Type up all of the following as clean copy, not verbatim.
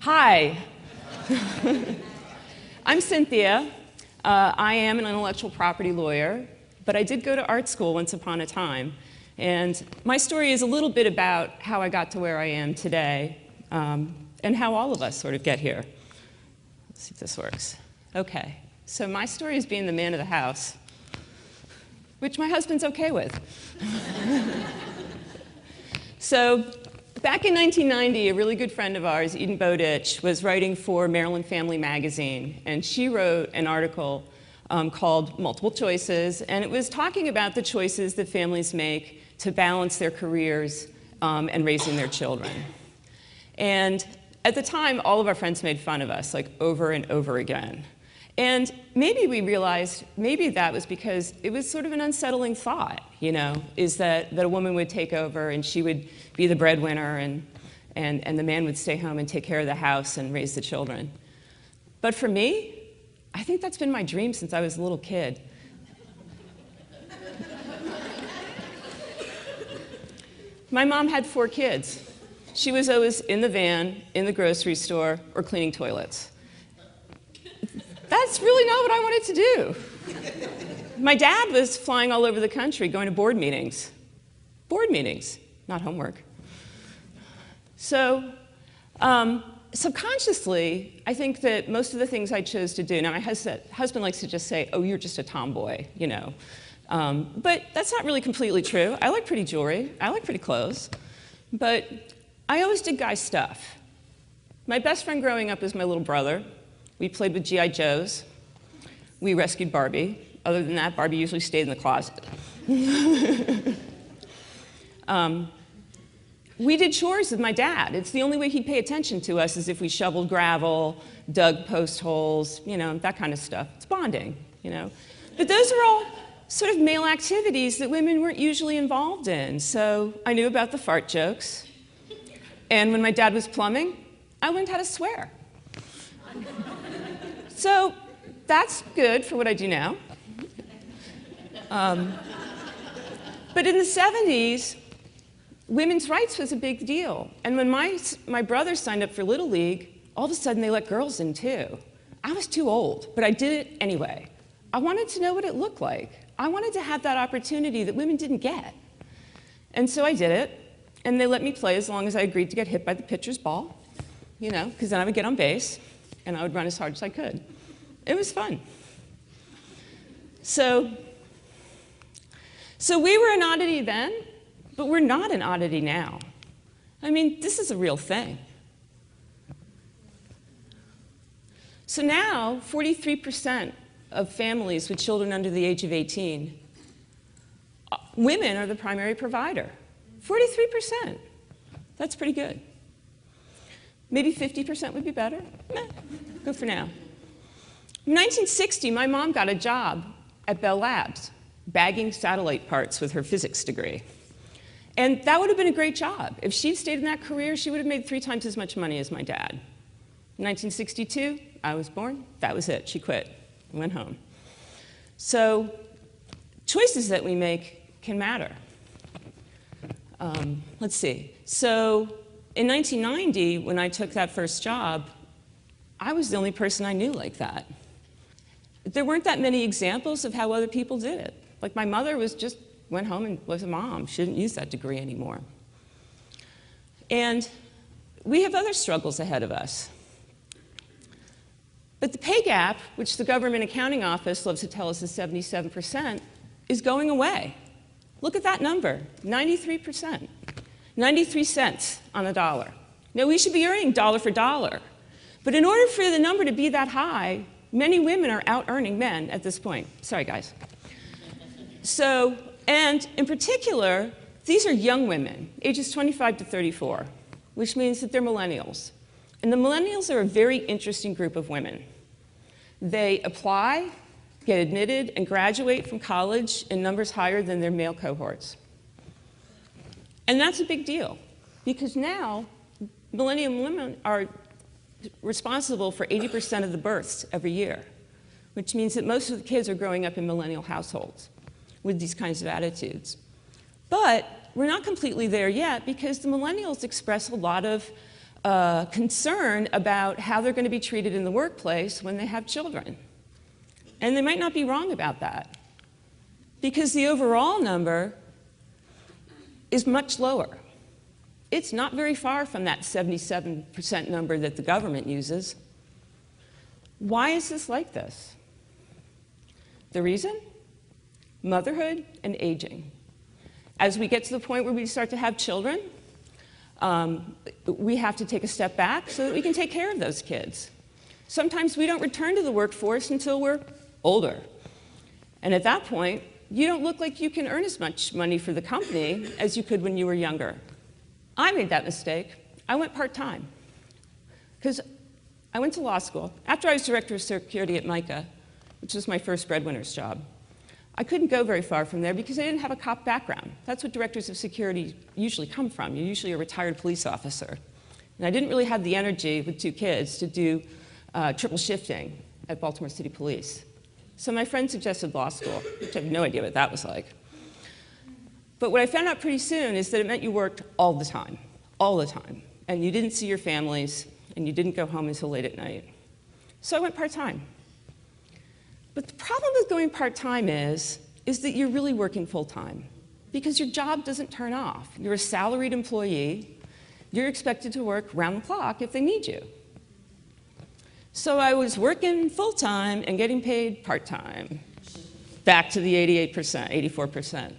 Hi. I'm Cynthia. I am an intellectual property lawyer, but I did go to art school once upon a time. And my story is a little bit about how I got to where I am today, and how all of us sort of get here. Let's see if this works. Okay, so my story is being the man of the house, which my husband's okay with. So back in 1990, a really good friend of ours, Eden Bowditch, was writing for Maryland Family Magazine, and she wrote an article called Multiple Choices, and it was talking about the choices that families make to balance their careers and raising their children. And at the time, all of our friends made fun of us, like over and over again. And maybe we realized maybe that was because it was sort of an unsettling thought, you know, is that a woman would take over and she would be the breadwinner and the man would stay home and take care of the house and raise the children. But for me, I think that's been my dream since I was a little kid. My mom had 4 kids. She was always in the van, in the grocery store, or cleaning toilets. That's really not what I wanted to do. My dad was flying all over the country, going to board meetings. Board meetings, not homework. So subconsciously, I think that most of the things I chose to do, now my husband likes to just say, oh, you're just a tomboy, you know. But that's not really completely true. I like pretty jewelry. I like pretty clothes. But I always did guy stuff. My best friend growing up was my little brother. We played with G.I. Joes. We rescued Barbie. Other than that, Barbie usually stayed in the closet. We did chores with my dad. It's the only way he'd pay attention to us is if we shoveled gravel, dug post holes, you know, that kind of stuff. It's bonding, you know. But those are all sort of male activities that women weren't usually involved in. So I knew about the fart jokes. And when my dad was plumbing, I learned how to swear. So that's good for what I do now. But in the 70s, women's rights was a big deal. And when my brother signed up for Little League, all of a sudden they let girls in too. I was too old, but I did it anyway. I wanted to know what it looked like. I wanted to have that opportunity that women didn't get. And so I did it, and they let me play as long as I agreed to get hit by the pitcher's ball, you know, because then I would get on base, and I would run as hard as I could. It was fun. So we were an oddity then, but we're not an oddity now. I mean, this is a real thing. So now, 43% of families with children under the age of 18, women are the primary provider. 43%. That's pretty good. Maybe 50% would be better. Good for now. In 1960, my mom got a job at Bell Labs, bagging satellite parts with her physics degree. And that would have been a great job. If she'd stayed in that career, she would have made 3 times as much money as my dad. In 1962, I was born. That was it. She quit and went home. So choices that we make can matter. Let's see. So in 1990, when I took that first job, I was the only person I knew like that. There weren't that many examples of how other people did it. Like my mother went home and was a mom. She didn't use that degree anymore. And we have other struggles ahead of us. But the pay gap, which the Government Accounting Office loves to tell us is 77%, is going away. Look at that number, 93%. 93 cents on the dollar. Now, we should be earning dollar for dollar. But in order for the number to be that high, many women are out-earning men at this point. Sorry, guys. So, and in particular, these are young women, ages 25 to 34, which means that they're millennials. And the millennials are a very interesting group of women. They apply, get admitted, and graduate from college in numbers higher than their male cohorts. And that's a big deal, because now millennial women are responsible for 80% of the births every year, which means that most of the kids are growing up in millennial households with these kinds of attitudes. But we're not completely there yet, because the millennials express a lot of concern about how they're going to be treated in the workplace when they have children. And they might not be wrong about that, because the overall number is much lower. It's not very far from that 77% number that the government uses. Why is this like this? The reason? Motherhood and aging. As we get to the point where we start to have children, we have to take a step back so that we can take care of those kids. Sometimes we don't return to the workforce until we're older. And at that point, you don't look like you can earn as much money for the company as you could when you were younger. I made that mistake. I went part-time. Because I went to law school. After I was director of security at MICA, which was my first breadwinner's job, I couldn't go very far from there because I didn't have a cop background. That's what directors of security usually come from. You're usually a retired police officer. And I didn't really have the energy with 2 kids to do triple shifting at Baltimore City Police. So my friend suggested law school, which I have no idea what that was like. But what I found out pretty soon is that it meant you worked all the time, and you didn't see your families, and you didn't go home until late at night. So I went part-time. But the problem with going part-time is that you're really working full-time, because your job doesn't turn off. You're a salaried employee. You're expected to work round the clock if they need you. So I was working full-time and getting paid part-time, back to the 88%, 84%.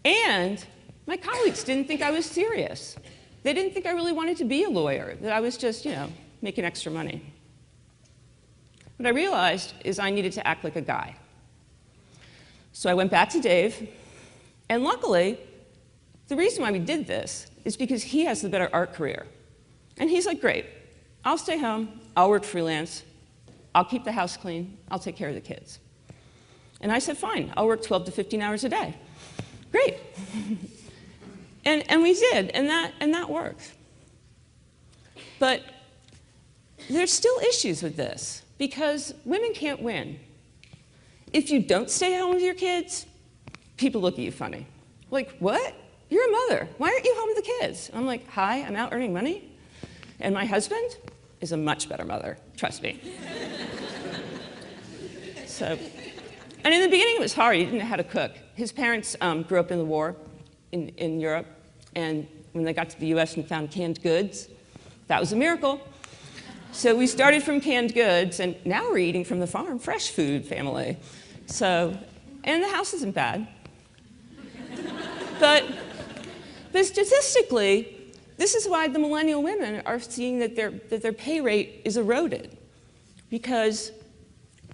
And my colleagues didn't think I was serious. They didn't think I really wanted to be a lawyer, that I was just, making extra money. What I realized is I needed to act like a guy. So I went back to Dave, and luckily, the reason why we did this is because he has the better art career. And he's like, great, I'll stay home, I'll work freelance, I'll keep the house clean, I'll take care of the kids. And I said, fine, I'll work 12 to 15 hours a day. Great. And we did, and that worked. But there's still issues with this, because women can't win. If you don't stay home with your kids, people look at you funny. Like, what? You're a mother. Why aren't you home with the kids? I'm like, hi, I'm out earning money. And my husband is a much better mother, trust me. And in the beginning it was hard. He didn't know how to cook. His parents grew up in the war in Europe, and when they got to the US and found canned goods, that was a miracle. So we started from canned goods, and now we're eating from the farm, fresh food family. And the house isn't bad. But statistically, this is why the millennial women are seeing that their pay rate is eroded. Because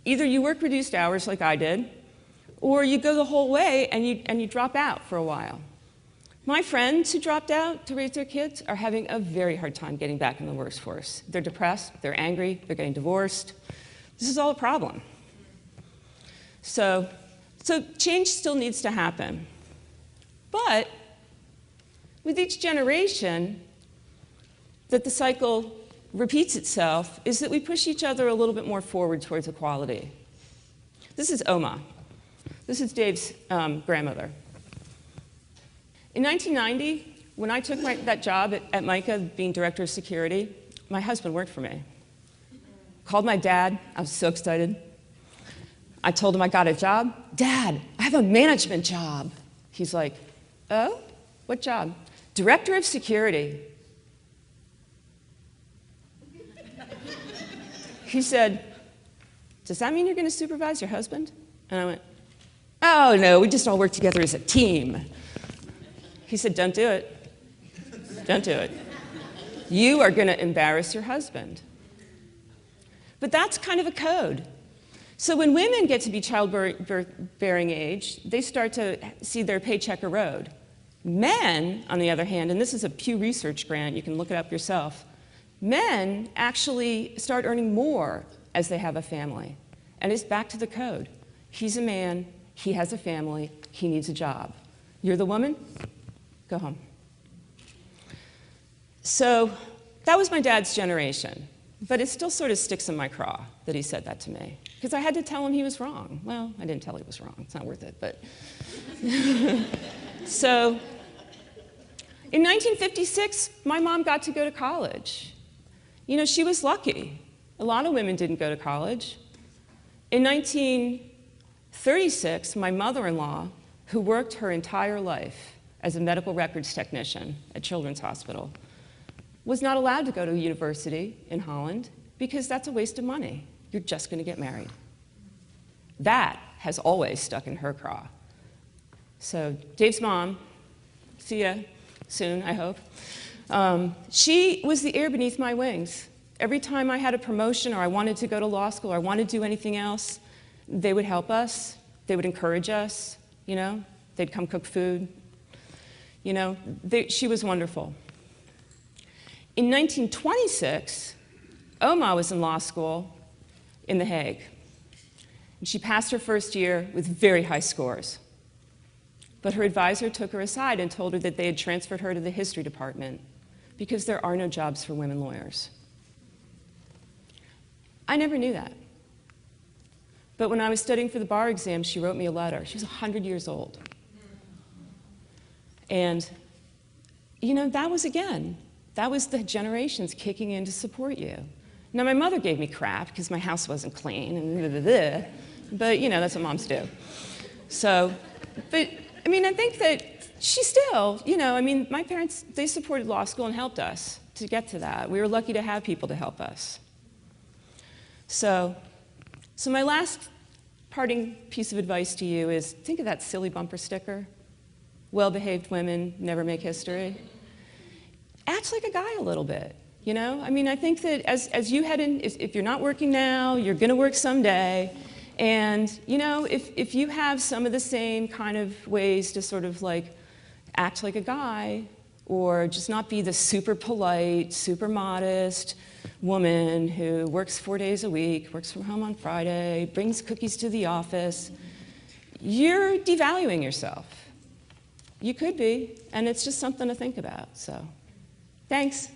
either you work reduced hours like I did, or you go the whole way and you drop out for a while. My friends who dropped out to raise their kids are having a very hard time getting back in the workforce. They're depressed, they're angry, they're getting divorced. This is all a problem. So change still needs to happen. But with each generation that the cycle repeats itself is that we push each other a little bit more forward towards equality. This is Oma. This is Dave's grandmother. In 1990, when I took that job at MICA, being director of security, my husband worked for me. Called my dad. I was so excited. I told him I got a job. Dad, I have a management job. He's like, oh, what job? Director of security. He said, does that mean you're going to supervise your husband? And I went, oh, no, we just all work together as a team. He said, don't do it. Don't do it. You are going to embarrass your husband. But that's kind of a code. So when women get to be childbearing age, they start to see their paycheck erode. Men, on the other hand, and this is a Pew Research grant, you can look it up yourself, men actually start earning more as they have a family. And it's back to the code. He's a man, he has a family, he needs a job. You're the woman? Go home. So that was my dad's generation. But it still sort of sticks in my craw that he said that to me. Because I had to tell him he was wrong. Well, I didn't tell him he was wrong. It's not worth it, but. So In 1956, my mom got to go to college. You know, she was lucky. A lot of women didn't go to college. In 1936, my mother-in-law, who worked her entire life as a medical records technician at Children's Hospital, was not allowed to go to university in Holland because that's a waste of money. You're just going to get married. That has always stuck in her craw. So Dave's mom, see ya soon, I hope. She was the air beneath my wings. Every time I had a promotion or I wanted to go to law school or I wanted to do anything else, they would help us. They would encourage us, you know. They'd come cook food. You know, she was wonderful. In 1926, Oma was in law school in The Hague. And she passed her first year with very high scores. But her advisor took her aside and told her that they had transferred her to the history department because there are no jobs for women lawyers. I never knew that. But when I was studying for the bar exam, she wrote me a letter. She was 100 years old. And, you know, that was the generations kicking in to support you. Now, my mother gave me crap because my house wasn't clean, and blah, blah, blah, but, you know, that's what moms do. So, but, I mean, I think that she still, you know, I mean, my parents, they supported law school and helped us to get to that. We were lucky to have people to help us. So my last parting piece of advice to you is think of that silly bumper sticker. Well-behaved women never make history. Act like a guy a little bit, you know? I mean, I think that as you head in, if you're not working now, you're going to work someday. And, you know, if you have some of the same kind of ways to sort of like act like a guy or just not be the super polite, super modest woman who works 4 days a week, works from home on Friday, brings cookies to the office, you're devaluing yourself. You could be, and it's just something to think about. So, thanks.